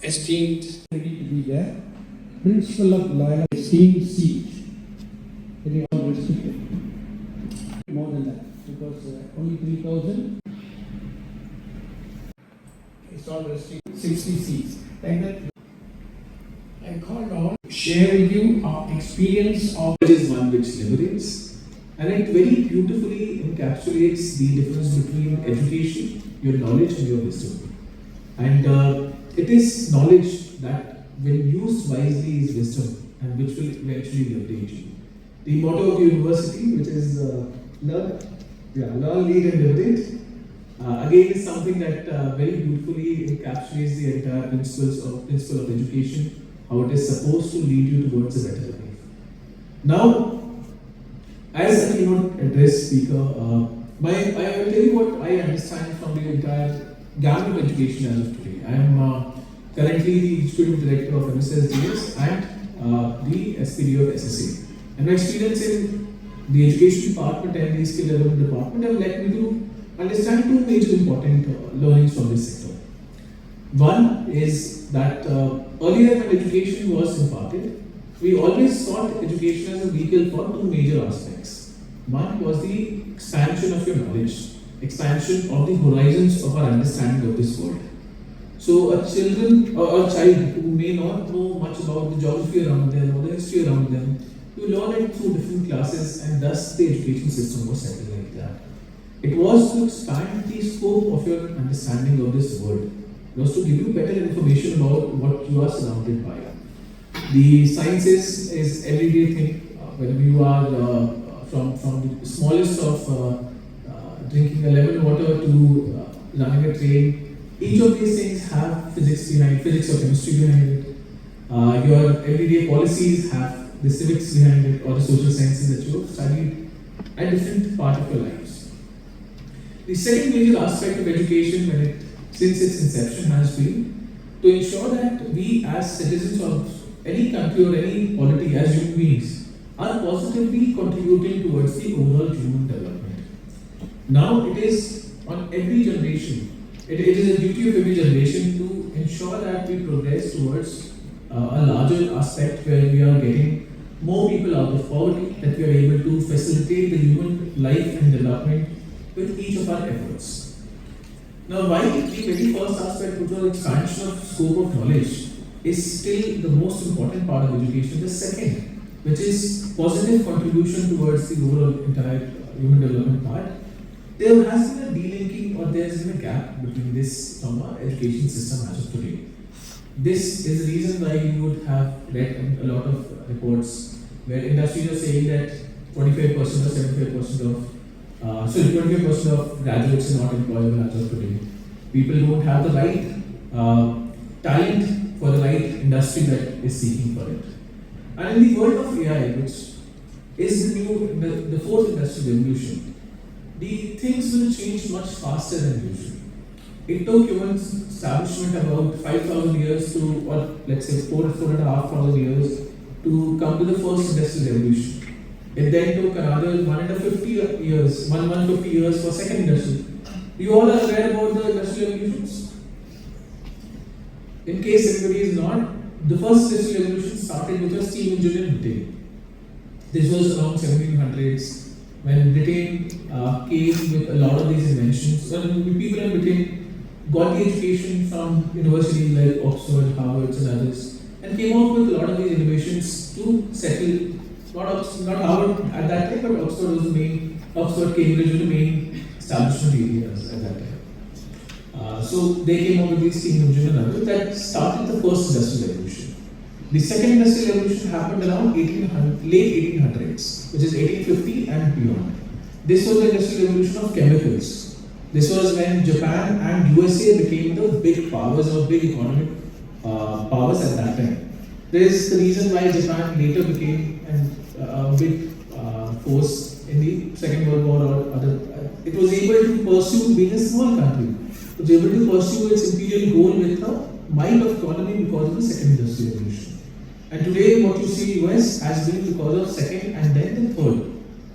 esteemed to be there. Principal of Loyola, esteemed seat. Very restricted. More than that, because only 3,000. It's all restricted. 60 seats. Like that. I called on share with you our experience of. It is one which liberates, and it very beautifully encapsulates the difference between education, your knowledge, and your wisdom. And it is knowledge that, when used wisely, is wisdom, and which will eventually liberate you. The motto of the university, which is learn, lead, and liberate, again is something that very beautifully encapsulates the entire principle of education, how it is supposed to lead you towards a better life. Now, as a keynote address speaker, I will tell you what I understand from the entire gamut of education as of today. I am currently the Executive Director of MSSDS and the SPD of SSA. And my experience in the Education Department and the Skill Development Department have led me to understand two major important learnings from this sector. One is that earlier when education was imparted, we always thought education as a vehicle for two major aspects. One was the expansion of your knowledge, expansion of the horizons of our understanding of this world. So a child who may not know much about the geography around them or the history around them, you learn it through different classes, and thus the education system was set like that. It was to expand the scope of your understanding of this world. It was to give you better information about what you are surrounded by. The sciences is everyday thing. Whether you are from the smallest of drinking a lemon water to running a train, each of these things have physics or chemistry behind it. Your everyday policies have the civics behind it, or the social sciences that you have studied at different part of your lives. The second major aspect of education, since its inception, has been to ensure that we as citizens of any country or any polity, as human beings, are positively contributing towards the overall human development. Now it is on every generation, it is a duty of every generation to ensure that we progress towards a larger aspect where we are getting more people out of poverty, that we are able to facilitate the human life and development with each of our efforts. Now, while the very first aspect, which was expansion of scope of knowledge, is still the most important part of education, the second, which is positive contribution towards the overall entire human development part, there has been a delinking, or there has been a gap between this from our education system as of today. This is the reason why you would have read a lot of reports where industries are saying that 25% or 75% of 25% of graduates are not employable as of today. People don't have the right talent for the right industry that is seeking for it. And in the world of AI, which is the fourth industrial revolution, the things will change much faster than usual. It took human establishment about 5,000 years to, or let's say 4,500 years to come to the first industrial revolution. It then took another 150 years for second industrial. You all are aware about the industrial revolutions? In case anybody is not, the first industrial revolution started with a steam engine in Britain. This was around 1700s when Britain came with a lot of these inventions. When people in Britain got the education from universities like Oxford, Harvard, and others, and came up with a lot of these innovations to settle. Not Harvard at that time, but Oxford was the main. Cambridge was the main establishment areas at that time. So they came up with these steam engine and others that started the first industrial revolution. The second industrial revolution happened around late 1800s, which is 1850 and beyond. This was the industrial revolution of chemicals. This was when Japan and USA became the big powers or big economic powers at that time. This is the reason why Japan later became a big force in the Second World War or other. It was able to pursue, being a small country, it was able to pursue its imperial goal with a might of economy because of the Second Industrial Revolution. And today what you see US has been because of second and then the third.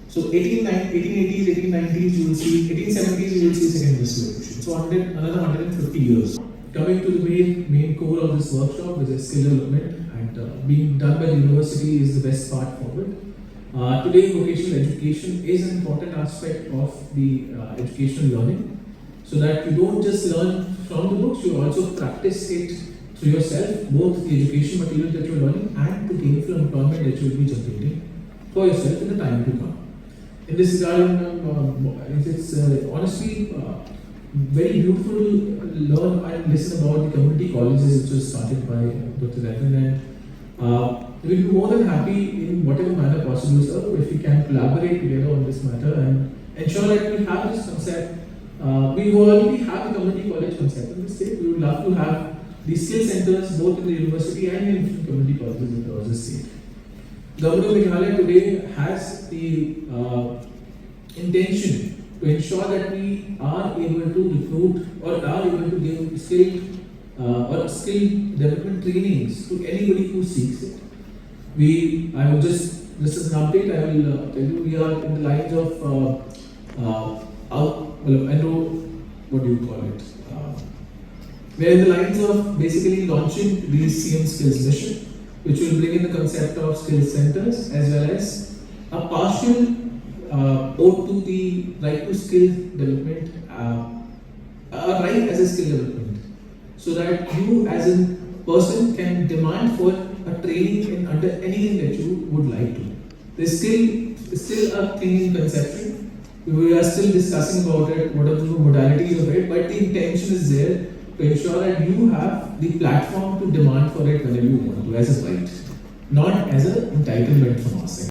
So 1880s, 1890s you will see, 1870s you will see Second Industrial Revolution. So another 150 years. coming to the main core of this workshop, which is skill development, and being done by the university is the best part forward. Today, vocational education is an important aspect of the educational learning, so that you don't just learn from the books, you also practice it through yourself, both the education material that you're learning and the gainful employment that you will be generating for yourself in the time to come. In this regard, it's honestly very beautiful to learn and listen about the community colleges which was started by Dr. Ïatreilang. We will be more than happy in whatever manner possible, sir, if we can collaborate together on this matter and ensure that we have this concept. We already have the community college concept in the state. We would love to have these skill centers both in the university and in different community colleges across the state. Government of Meghalaya today has the intention to ensure that we are able to recruit or are able to give skill development trainings to anybody who seeks it. I will just as an update, I will tell you we are in the lines of what do you call it? We are in the lines of basically launching the CM Skills Mission, which will bring in the concept of skill centers as well as a partial ode to the right to skill development, a right as a skill development, so that you as a person can demand for a training in under anything that you would like to. There's still a thing in conception. We are still discussing about it, what are the modalities of it, but the intention is there to ensure that you have the platform to demand for it whenever you want to, as a right, not as an entitlement from our side.